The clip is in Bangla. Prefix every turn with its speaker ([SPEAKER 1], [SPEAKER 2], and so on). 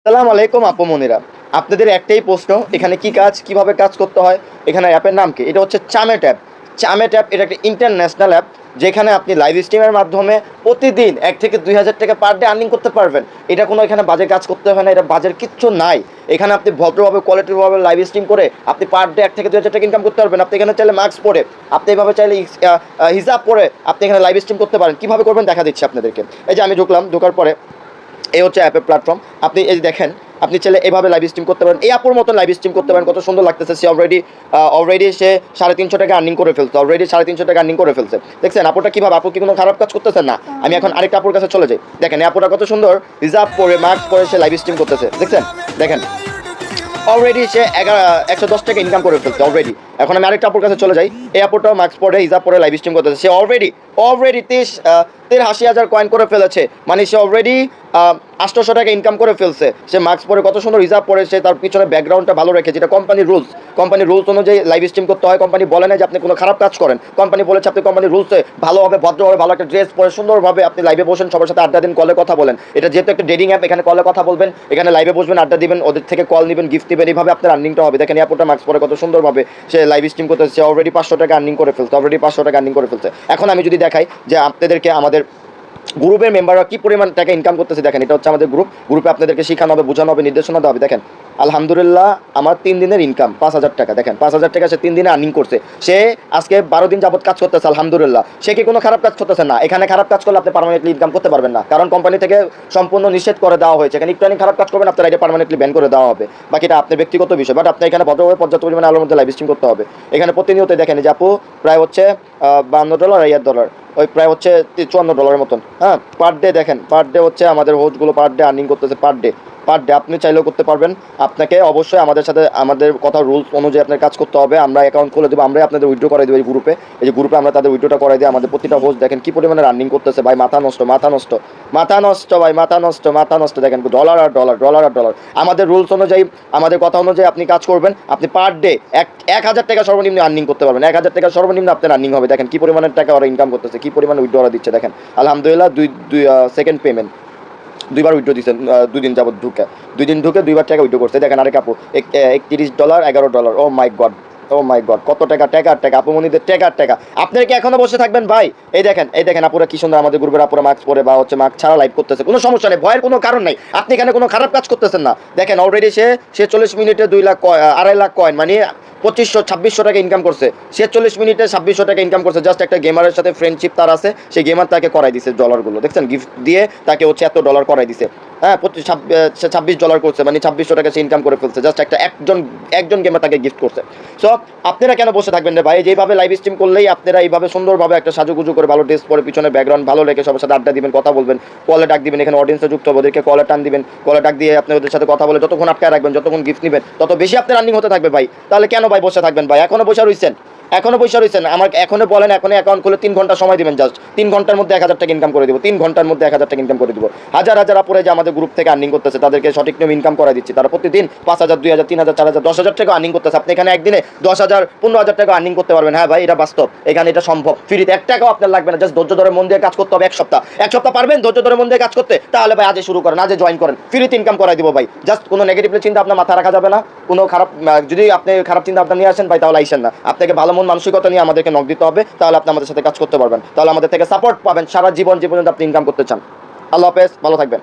[SPEAKER 1] আসসালামু আলাইকুম আপু মনিরা, আপনাদের একটাই প্রশ্ন, এখানে কি কাজ, কিভাবে কাজ করতে হয়, এখানে অ্যাপের নাম কি? এটা হচ্ছে চামেট অ্যাপ। চামেট অ্যাপ এটা একটা ইন্টারন্যাশনাল অ্যাপ, যেখানে আপনি লাইভ স্ট্রিমের মাধ্যমে প্রতিদিন 1 থেকে 2 হাজার টাকা পার ডে আর্নিং করতে পারবেন। এটা কোনো এখানে বাজে কাজ করতে হয় না, এটা বাজের কিচ্ছু নাই। এখানে আপনি ভদ্রভাবে কোয়ালিটিভাবে লাইভ স্ট্রিম করে আপনি পার ডে 1 থেকে 2 হাজার টাকা ইনকাম করতে পারবেন। আপনি এখানে চাইলে মাস্ক পরে, আপনি এভাবে চাইলে হিজাব পরে আপনি এখানে লাইভ স্ট্রিম করতে পারেন। কীভাবে করবেন দেখা দিচ্ছি আপনাদেরকে। এই যে আমি ঢোকার পরে এই হচ্ছে অ্যাপের প্ল্যাটফর্ম। আপনি এই দেখেন, আপনি চাইলে এভাবে লাইভ স্ট্রিম করতে পারেন, এই আপুর মতো লাইভ স্ট্রিম করতে পারেন। কত সুন্দর লাগতেছে, সে অলরেডি সে 350 টাকা আর্নিং করে ফেলছে, অলরেডি 350 টাকা আর্নিং করে ফেলছে। দেখছেন আপুটা কীভাবে, আপু কি কোনো খারাপ কাজ করতেছেন না। আমি এখন আরেকটা আপুর কাছে চলে যাই। দেখেন এই আপুটা কত সুন্দর রিজার্ভ পরে মাস্ক পরে সে লাইভ স্ট্রিম করতেছে। দেখছেন, দেখেন অলরেডি সে 110 টাকা ইনকাম করে ফেলছে অলরেডি। এখন আমি আরেকটা আপুর কাছে চলে যাই। এই আপুটাও মাস্ক পরে হিজাব পরে লাইভ স্ট্রিম করতেছে। সে অলরেডি 83,000 কয়েন করে ফেলেছে, মানে সে অলরেডি 800 টাকা ইনকাম করে ফেলছে। সে মাস্ক পরে কত সুন্দর হিজাব পরে, সে তার পিছনে ব্যাকগ্রাউন্ডটা ভালো রেখে, যেটা কোম্পানির রুলস অনুযায়ী লাইভ স্ট্রিম করতে হয়। কোম্পানি বলে না যে আপনি কোনো খারাপ কাজ করেন, কোম্পানি বলেছে আপনি কোম্পানির রুলসে ভালোভাবে ভদ্রভাবে ভালো একটা ড্রেস পরে সুন্দরভাবে আপনি লাইভে বসেন, সবার সাথে আড্ডা দিন, কলে কথা বলেন। এটা যেহেতু একটা ডেটিং অ্যাপ, এখানে কলে কথা বলবেন, এখানে লাইভে বসবেন, আড্ডা দিবেন, ওদের থেকে কল নেবেন, গিফট নেবেন, এইভাবে আপনার আর্নিংটা হবে। দেখেন এয়ারপোর্টটা মাস্ক পরে কত সুন্দরভাবে সে লাইভ স্ট্রিম করতেছে। সে অলরেডি 500 টাকা আর্নিং করে ফেলছে। এখন আমি যদি দেখাই যে আপনাদেরকে আমাদের গ্রুপের মেম্বাররা কি পরিমাণ টাকা ইনকাম করতেছে, দেখেন এটা হচ্ছে আমাদের গ্রুপে আপনাদেরকে শেখানো হবে, বোঝানো হবে, নির্দেশনা দেওয়া হবে। দেখেন আলহামদুলিল্লাহ আমার 3 দিনের ইনকাম 5,000 টাকা। দেখেন 5,000 টাকা সে 3 দিনে আর্নিং করছে। সে আজকে 12 দিন যাবত কাজ করতেছে, আলহামদুলিল্লাহ। সে কি কোনো খারাপ কাজ করতেছে না। এখানে খারাপ কাজ করলে আপনি পার্মানেন্টলি ইনকাম করতে পারবেন না, কারণ কোম্পানি থেকে সম্পূর্ণ নিষেধ করে দেওয়া হয়েছে। এখানে একটু খারাপ কাজ করবেন, আপনার এটা পার্মানেন্টলি ব্যান করে দেওয়া হবে। বাকিটা আপনার ব্যক্তিগত বিষয়, বাট আপনি এখানে ভদ্রভাবে পর্যাপ্ত পরিমাণে আলোর মধ্যে লাইভ স্ট্রিম করতে হবে। এখানে প্রতিনিয়ত দেখেন যে আপু প্রায় হচ্ছে $52 আর $8, ওই প্রায় হচ্ছে $54 মতন। হ্যাঁ, পার ডে দেখেন, পার ডে হচ্ছে আমাদের হোস্টগুলো পার ডে আর্নিং করতেছে। পার ডে আপনি চাইলেও করতে পারবেন। আপনাকে অবশ্যই আমাদের সাথে আমাদের কথা রুলস অনুযায়ী আপনার কাজ করতে হবে। আমরা অ্যাকাউন্ট খুলে দেবো, আমরাই আপনাদের উইথড্র করে দেবো। এই গ্রুপে আমরা তাদের উইথড্রটা করে দিই। আমাদের প্রতিটা হোস্ট দেখেন কী পরিমাণে রানিং করতেছে ভাই, মাথা নষ্ট ভাই, মাথা নষ্ট। দেখেন ডলার আর ডলার। আমাদের রুলস অনুযায়ী, আমাদের কথা অনুযায়ী আপনি কাজ করবেন, আপনি পার ডে 1,000 টাকা সর্বনিম্ন আর্নিং করতে পারবেন। 1,000 টাকা সর্বনিম্ন আপনার আর্নিং হবে। দেখেন কী পরিমাণের টাকা ওরা ইনকাম করতেছে, কী পরিমাণে উইথড্র ওরা দিচ্ছে। দেখেন আলহামদুলিল্লাহ সেকেন্ড পেমেন্ট 2বার উইথড্র দিচ্ছেন, 2 দিন যাবত ঢুকে 2বার টাকা উইথড্র করছে। দেখেন আরেক আপু $31 $11। ও মাই গড কত টাকা আপুমনিদের টাকা। আপনারা কি এখনো বসে থাকবেন ভাই? এই দেখেন আপুরা কি সুন্দর, আমাদের গ্রুপের আপুরা মাস্ক পরে বা হচ্ছে মাস্ক ছাড়া লাইভ করতেছে। কোনো সমস্যা নেই, ভয়ের কোনো কারণ নাই। আপনি এখানে কোনো খারাপ কাজ করতেছেন না। দেখেন অলরেডি সে 40 মিনিটে 2.5 লাখ কয়েন, মানে 2500-2600 টাকা ইনকাম করছে। সে 40 মিনিটে 2600 টাকা ইনকাম করছে। জাস্ট একটা গেমারের সাথে ফ্রেন্ডশিপ তার আছে, সেই গেমার তাকে করাই দিছে ডলারগুলো। দেখছেন গিফট দিয়ে তাকে হচ্ছে এত ডলার করাই দিছে। হ্যাঁ, $26 করছে, মানে 2600 টাকা সে ইনকাম করে ফেলছে। জাস্ট একজন গেমার তাকে গিফট করছে। সো আপনারা কেন বসে থাকবেন রে ভাই? যেভাবে লাইভ স্ট্রিম করলেই আপনারা এইভাবে সুন্দরভাবে একটা সাজুগুজু করে ভালো ড্রেস পরে পিছনে ব্যাকগ্রাউন্ড ভালো রেখে সবার সাথে আড্ডা দিবেন, কথা বলবেন, কলে ডাক দিবেন। এখানে অডিয়েন্সে যুক্ত হবে, ওদেরকে কলে টান দিবেন, কলে ডাক দিয়ে আপনি ওদের সাথে কথা বলে যতক্ষণ আটকায় রাখবেন, যতক্ষণ গিফট নেবেন, তত বেশি আপনার আর্নিং হতে থাকবে ভাই। তাহলে কেন ভাই বসে থাকবেন ভাই? এখনো বসে রয়েছেন? আমার এখনো বলেন, এখন অ্যাকাউন্ট খুলে 3 ঘন্টা সময় দিবেন। জাস্ট 3 ঘন্টার মধ্যে 1,000 টাকা ইনকাম করে দেবো। 3 ঘন্টার মধ্যে 1,000 টাকা ইনকাম করে দেবো। হাজার আপুরে যে আমাদের গ্রুপ থেকে আর্নিং করতেছে, তাদেরকে সঠিক নিয়ম ইনকাম করে দিচ্ছি। তারা প্রতিদিন 5,000 2,000 3,000 4,000 10,000 টাকা আর্নিং করতেছে। আপনি এখানে একদিনে 10,000 15,000 টাকা আর্নিং করতে পারবেন। হ্যাঁ ভাই, এটা বাস্তব, এখানে এটা সম্ভব। ফ্রিতে 1 টাকাও আপনার লাগবে না। জাস্ট ধৈর্য ধরে মন দিয়ে কাজ করতে হবে। এক সপ্তাহ পারবেন ধৈর্য ধরে মন দিয়ে কাজ করতে? তাহলে ভাই আজই শুরু করেন, আজই জয়েন করেন, ফ্রিতে ইনকাম করাই দিব ভাই। জাস্ট কোনো নেগেটিভ চিন্তা আপনার মাথা রাখা যাবে না। কোনো খারাপ, যদি আপনি খারাপ চিন্তা আপনার নিয়ে আসেন ভাই, তাহলে আইসেন না। আপনাকে ভালো মন মানসিকতা নিয়ে আমাদেরকে নক দিতে হবে, তাহলে আপনি আমাদের সাথে কাজ করতে পারবেন, তাহলে আমাদের থেকে সাপোর্ট পাবেন সারা জীবন, যে পর্যন্ত আপনি ইনকাম করতে চান। আল্লাহ হাফেজ, ভালো থাকবেন।